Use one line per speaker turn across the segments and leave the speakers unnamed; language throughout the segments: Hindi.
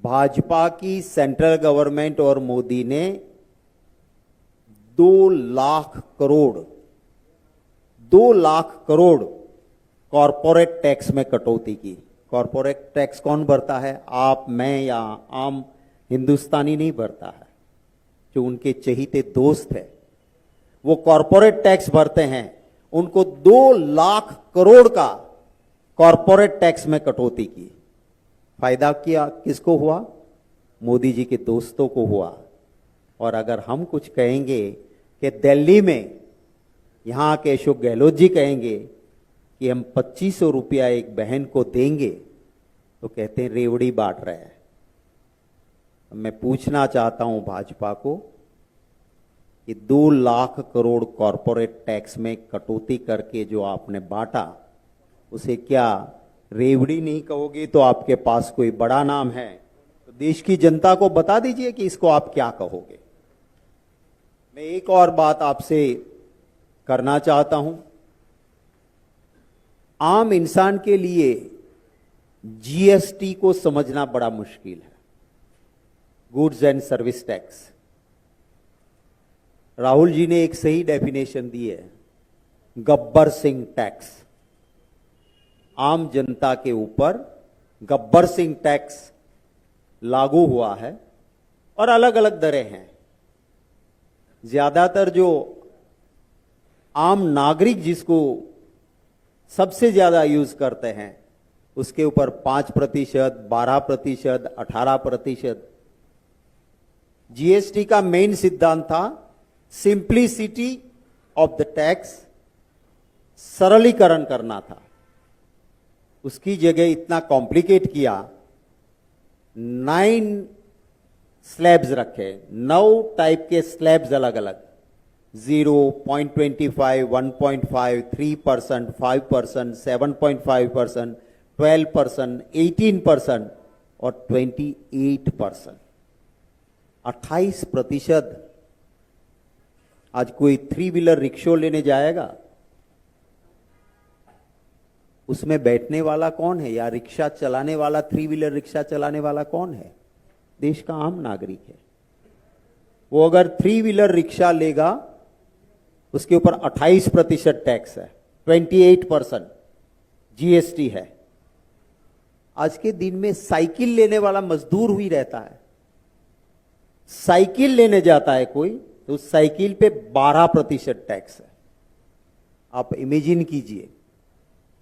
भाजपा की सेंट्रल गवर्नमेंट और मोदी ने 2 लाख करोड़ कॉरपोरेट टैक्स में कटौती की। कॉरपोरेट टैक्स कौन भरता है? आप, मैं या आम हिंदुस्तानी नहीं भरता है, जो उनके चहीते दोस्त है वो कॉरपोरेट टैक्स भरते हैं। उनको 2 लाख करोड़ का कॉरपोरेट टैक्स में कटौती की। फायदा क्या किसको हुआ? मोदी जी के दोस्तों को हुआ। और अगर हम कुछ कहेंगे कि दिल्ली में यहां के अशोक गहलोत जी कहेंगे कि हम 2500 रुपया एक बहन को देंगे, तो कहते हैं रेवड़ी बांट रहे हैं। मैं पूछना चाहता हूं भाजपा को कि 2 लाख करोड़ कॉरपोरेट टैक्स में कटौती करके जो आपने बांटा, उसे क्या रेवड़ी नहीं कहोगे तो आपके पास कोई बड़ा नाम है? तो देश की जनता को बता दीजिए कि इसको आप क्या कहोगे। मैं एक और बात आपसे करना चाहता हूं। आम इंसान के लिए जीएसटी को समझना बड़ा मुश्किल है, goods and service tax. Rahul ji ने एक सही डेफिनेशन दी है, गब्बर सिंह टैक्स। आम जनता के ऊपर गब्बर सिंह टैक्स लागू हुआ है और अलग अलग दरें हैं। ज्यादातर जो आम नागरिक जिसको सबसे ज्यादा यूज करते हैं उसके ऊपर 5%, 12%, 18%। जीएसटी का मेन सिद्धांत था सिंप्लिसिटी ऑफ द टैक्स, सरलीकरण करना था। उसकी जगह इतना कॉम्प्लिकेट किया, 9 स्लैब्स रखे, 9 टाइप के स्लैब्स अलग अलग, 0, 0.25, 1.5, 3%, 5%, 7.5%, 12%, 18% और 28%। 28%। आज कोई 3 व्हीलर रिक्शा लेने जाएगा, उसमें बैठने वाला कौन है? या रिक्शा चलाने वाला, 3 व्हीलर रिक्शा चलाने वाला कौन है? देश का आम नागरिक है। वो अगर 3 व्हीलर रिक्शा लेगा उसके ऊपर 28% टैक्स है, 28% जीएसटी है। आज के दिन में साइकिल लेने वाला मजदूर हुई रहता है, साइकिल लेने जाता है कोई तो उस साइकिल पे 12% टैक्स है। आप इमेजिन कीजिए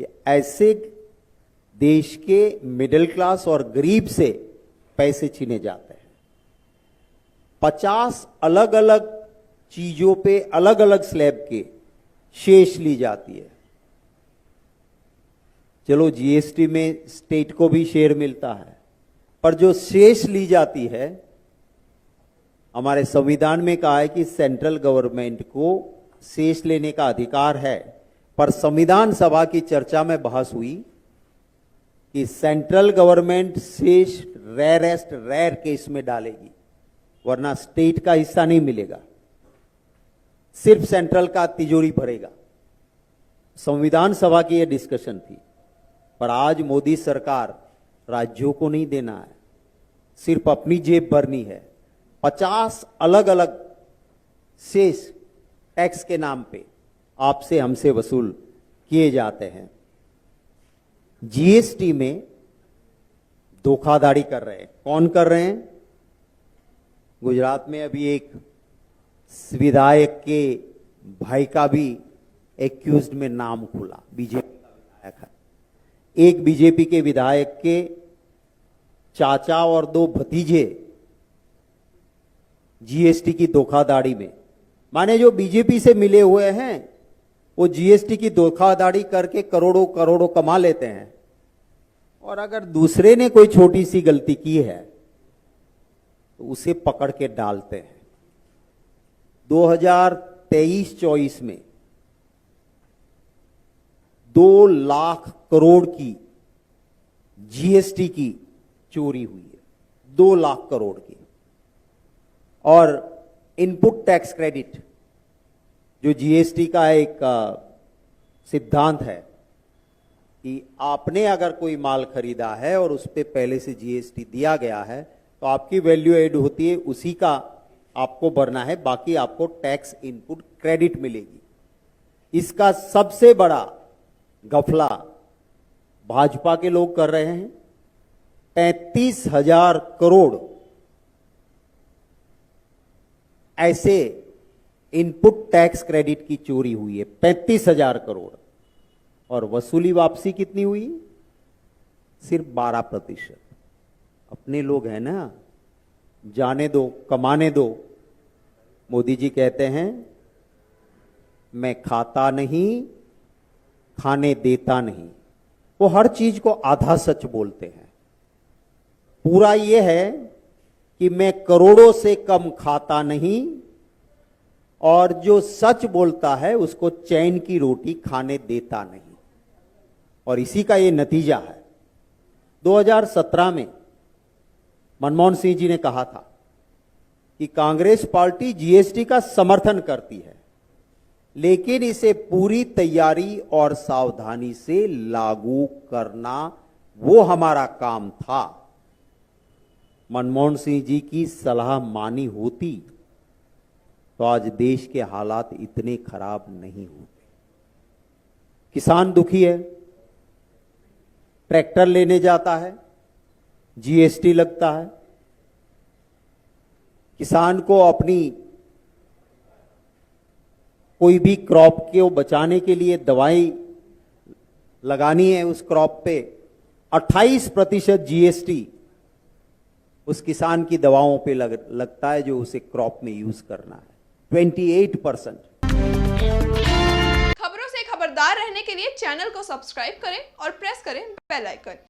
कि ऐसे देश के मिडिल क्लास और गरीब से पैसे छीने जाते हैं। 50 अलग अलग चीजों पे अलग अलग स्लैब के शेष ली जाती है। चलो जीएसटी में स्टेट को भी शेयर मिलता है, पर जो शेष ली जाती है, हमारे संविधान में कहा है कि सेंट्रल गवर्नमेंट को शेष लेने का अधिकार है। पर संविधान सभा की चर्चा में बहस हुई कि सेंट्रल गवर्नमेंट शेष रेयर केस में डालेगी, वरना स्टेट का हिस्सा नहीं मिलेगा, सिर्फ सेंट्रल का तिजोरी भरेगा। संविधान सभा की यह डिस्कशन थी। पर आज मोदी सरकार राज्यों को नहीं देना है, सिर्फ अपनी जेब भरनी है। 50 अलग अलग शेष टैक्स के नाम पे आपसे हमसे वसूल किए जाते हैं। जीएसटी में धोखाधड़ी कर रहे हैं। कौन कर रहे हैं? गुजरात में अभी एक विधायक के भाई का भी एक्यूज्ड में नाम खुला, बीजेपी का विधायक है। एक बीजेपी के विधायक के चाचा और 2 भतीजे जीएसटी की धोखाधड़ी में, माने जो बीजेपी से मिले हुए हैं वो जीएसटी की धोखाधड़ी करके करोड़ों करोड़ों कमा लेते हैं। और अगर दूसरे ने कोई छोटी सी गलती की है तो उसे पकड़ के डालते हैं। 2023-24 में 2 लाख करोड़ की जीएसटी की चोरी हुई है, 2 लाख करोड़ की। और इनपुट टैक्स क्रेडिट जो जीएसटी का एक सिद्धांत है, कि आपने अगर कोई माल खरीदा है और उस पर पहले से जीएसटी दिया गया है तो आपकी वैल्यू एड होती है, उसी का आपको भरना है, बाकी आपको टैक्स इनपुट क्रेडिट मिलेगी। इसका सबसे बड़ा घपला भाजपा के लोग कर रहे हैं। 35,000 करोड़ ऐसे इनपुट टैक्स क्रेडिट की चोरी हुई है, 35,000 करोड़। और वसूली वापसी कितनी हुई? सिर्फ 12%। अपने लोग हैं ना, जाने दो, कमाने दो। मोदी जी कहते हैं मैं खाता नहीं, खाने देता नहीं। वो हर चीज को आधा सच बोलते हैं। पूरा ये है कि मैं करोड़ों से कम खाता नहीं, और जो सच बोलता है उसको चैन की रोटी खाने देता नहीं। और इसी का ये नतीजा है। 2017 में मनमोहन सिंह जी ने कहा था कि कांग्रेस पार्टी जीएसटी का समर्थन करती है, लेकिन इसे पूरी तैयारी और सावधानी से लागू करना वो हमारा काम था। मनमोहन सिंह जी की सलाह मानी होती तो आज देश के हालात इतने खराब नहीं होते। किसान दुखी है, ट्रैक्टर लेने जाता है, जीएसटी लगता है। किसान को अपनी कोई भी क्रॉप को बचाने के लिए दवाई लगानी है, उस क्रॉप पे 28% जीएसटी उस किसान की दवाओं पे लगता है जो उसे क्रॉप में यूज करना है, 28%।
खबरों से खबरदार रहने के लिए चैनल को सब्सक्राइब करें और प्रेस करें बेल आइकन।